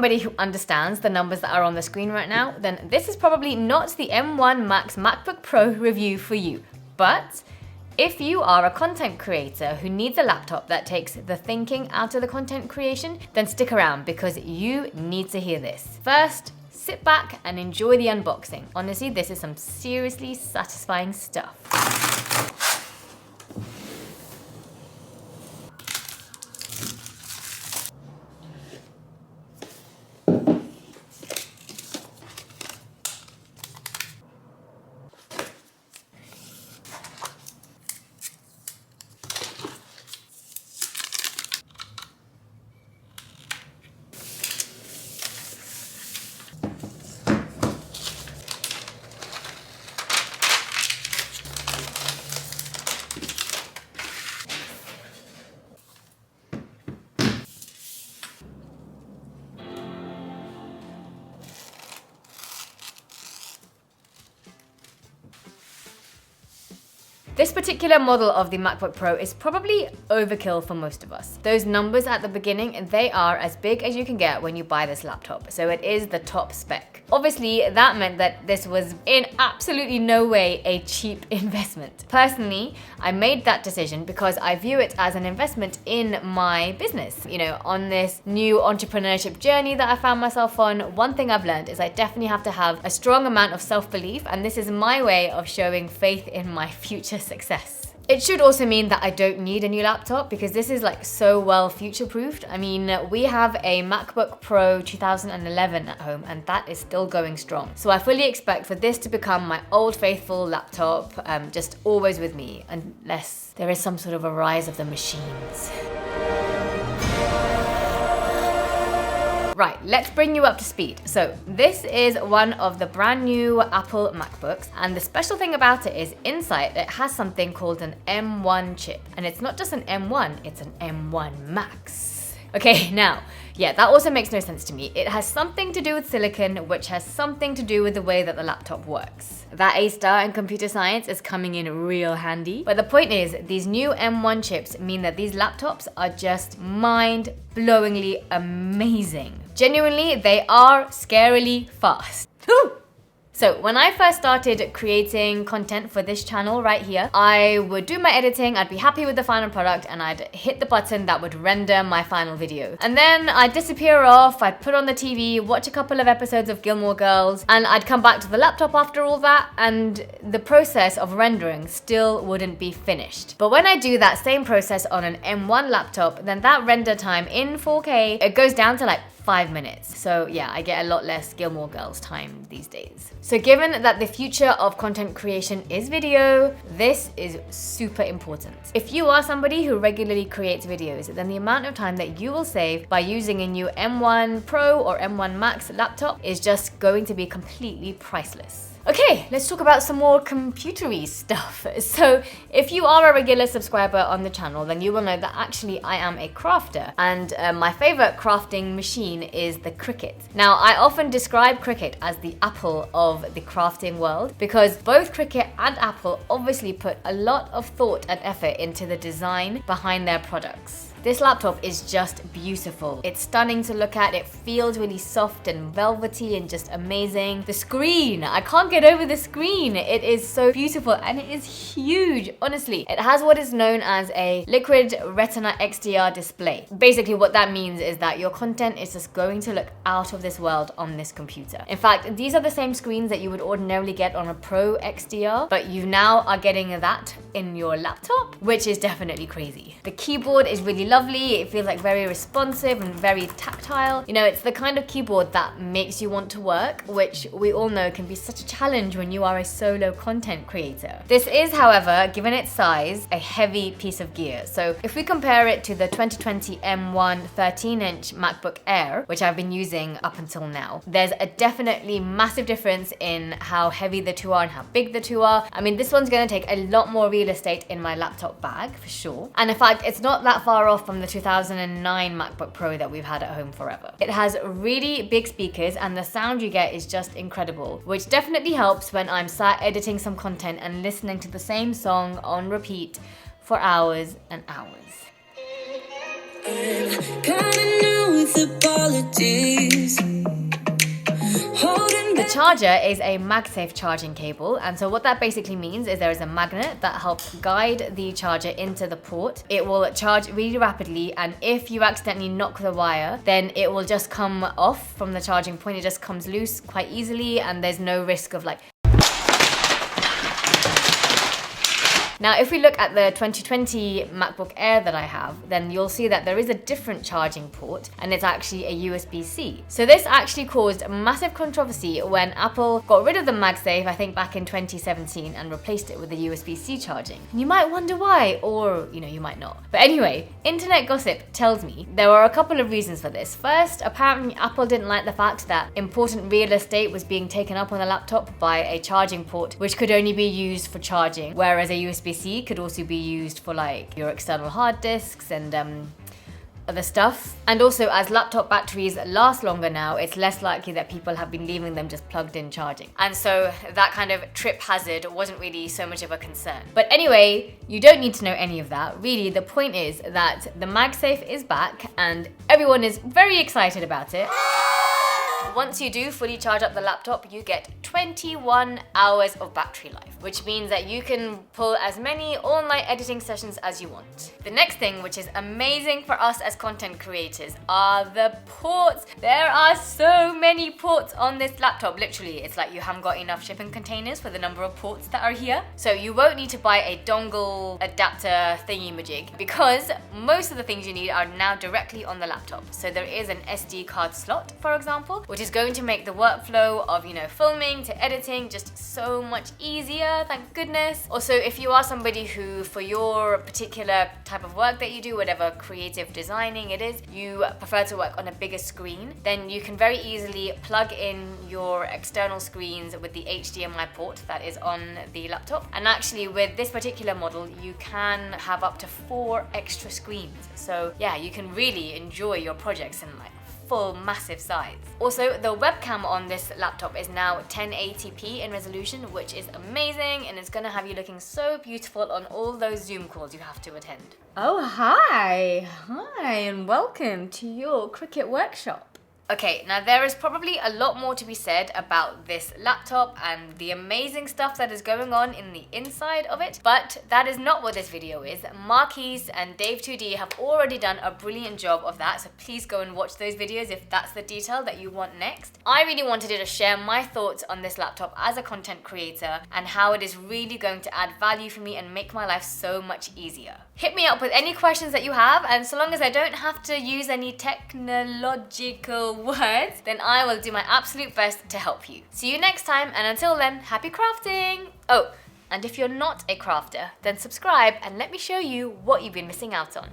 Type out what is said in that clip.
somebody who understands the numbers that are on the screen right now, then this is probably not the M1 Max MacBook Pro review for you. But if you are a content creator who needs a laptop that takes the thinking out of the content creation, then stick around because you need to hear this. First, sit back and enjoy the unboxing. Honestly, this is some seriously satisfying stuff. This particular model of the MacBook Pro is probably overkill for most of us. Those numbers at the beginning, they are as big as you can get when you buy this laptop, so it is the top spec. Obviously, that meant that this was in absolutely no way a cheap investment. Personally, I made that decision because I view it as an investment in my business. You know, on this new entrepreneurship journey that I found myself on, one thing I've learned is I definitely have to have a strong amount of self-belief, and this is my way of showing faith in my future success. It should also mean that I don't need a new laptop because this is like so well future-proofed. I mean, we have a MacBook Pro 2011 at home and that is still going strong. So I fully expect for this to become my old faithful laptop, just always with me, unless there is some sort of a rise of the machines. Right, let's bring you up to speed. So this is one of the brand new Apple MacBooks, and the special thing about it is inside it has something called an M1 chip. And it's not just an M1, it's an M1 Max. Okay, now, yeah, that also makes no sense to me. It has something to do with silicon, which has something to do with the way that the laptop works. That A star in computer science is coming in real handy. But the point is, these new M1 chips mean that these laptops are just mind-blowingly amazing. Genuinely, they are scarily fast. So when I first started creating content for this channel right here, I would do my editing, I'd be happy with the final product, and I'd hit the button that would render my final video. And then I'd disappear off, I'd put on the TV, watch a couple of episodes of Gilmore Girls, and I'd come back to the laptop after all that, and the process of rendering still wouldn't be finished. But when I do that same process on an M1 laptop, then that render time in 4K, it goes down to like 5 minutes. So yeah, I get a lot less Gilmore Girls time these days. So given that the future of content creation is video, this is super important. If you are somebody who regularly creates videos, then the amount of time that you will save by using a new M1 Pro or M1 Max laptop is just going to be completely priceless. Okay, let's talk about some more computery stuff. So if you are a regular subscriber on the channel, then you will know that actually I am a crafter, and my favorite crafting machine is the Cricut. Now, I often describe Cricut as the Apple of the crafting world because both Cricut and Apple obviously put a lot of thought and effort into the design behind their products. This laptop is just beautiful. It's stunning to look at. It feels really soft and velvety and just amazing. The screen, I can't get over the screen. It is so beautiful and it is huge, honestly. It has what is known as a liquid retina XDR display. Basically what that means is that your content is just going to look out of this world on this computer. In fact, these are the same screens that you would ordinarily get on a Pro XDR, but you now are getting that in your laptop, which is definitely crazy. The keyboard is really lovely. It feels like very responsive and very tactile. You know, it's the kind of keyboard that makes you want to work, which we all know can be such a challenge when you are a solo content creator. This is, however, given its size, a heavy piece of gear. So if we compare it to the 2020 M1 13-inch MacBook Air, which I've been using up until now, there's a definitely massive difference in how heavy the two are and how big the two are. I mean, this one's gonna take a lot more real estate in my laptop bag, for sure. And in fact, it's not that far off from the 2009 MacBook Pro that we've had at home forever. It has really big speakers and the sound you get is just incredible, which definitely helps when I'm sat editing some content and listening to the same song on repeat for hours and hours. Got a new with apologies. The charger is a MagSafe charging cable, and so what that basically means is there is a magnet that helps guide the charger into the port. It will charge really rapidly, and if you accidentally knock the wire, then it will just come off from the charging point. It just comes loose quite easily, and there's no risk of like. Now, if we look at the 2020 MacBook Air that I have, then you'll see that there is a different charging port, and it's actually a USB-C. So this actually caused massive controversy when Apple got rid of the MagSafe, I think back in 2017, and replaced it with the USB-C charging. And you might wonder why, or you might not. But anyway, internet gossip tells me there were a couple of reasons for this. First, apparently Apple didn't like the fact that important real estate was being taken up on the laptop by a charging port, which could only be used for charging, whereas a USB-C could also be used for like your external hard disks and other stuff. And also, as laptop batteries last longer now, it's less likely that people have been leaving them just plugged in charging. And so that kind of trip hazard wasn't really so much of a concern. But anyway, you don't need to know any of that. Really, the point is that the MagSafe is back and everyone is very excited about it. Once you do fully charge up the laptop, you get 21 hours of battery life, which means that you can pull as many all-night editing sessions as you want. The next thing, which is amazing for us as content creators, are the ports. There are so many ports on this laptop. Literally, it's like you haven't got enough shipping containers for the number of ports that are here. So you won't need to buy a dongle adapter thingy-majig, because most of the things you need are now directly on the laptop. So there is an SD card slot, for example, which is going to make the workflow of, filming to editing just so much easier, thank goodness. Also, if you are somebody who, for your particular type of work that you do, whatever creative designing it is, you prefer to work on a bigger screen, then you can very easily plug in your external screens with the HDMI port that is on the laptop. And actually, with this particular model, you can have up to 4 extra screens. So yeah, you can really enjoy your projects in like full massive size. Also, the webcam on this laptop is now 1080p in resolution, which is amazing, and it's gonna have you looking so beautiful on all those Zoom calls you have to attend. Oh, hi, and welcome to your Cricut workshop. Okay, now there is probably a lot more to be said about this laptop and the amazing stuff that is going on in the inside of it, but that is not what this video is. Marquise and Dave2D have already done a brilliant job of that, so please go and watch those videos if that's the detail that you want next. I really wanted to share my thoughts on this laptop as a content creator and how it is really going to add value for me and make my life so much easier. Hit me up with any questions that you have, and so long as I don't have to use any technological words, then I will do my absolute best to help you. See you next time, and until then, happy crafting! Oh, and if you're not a crafter, then subscribe and let me show you what you've been missing out on.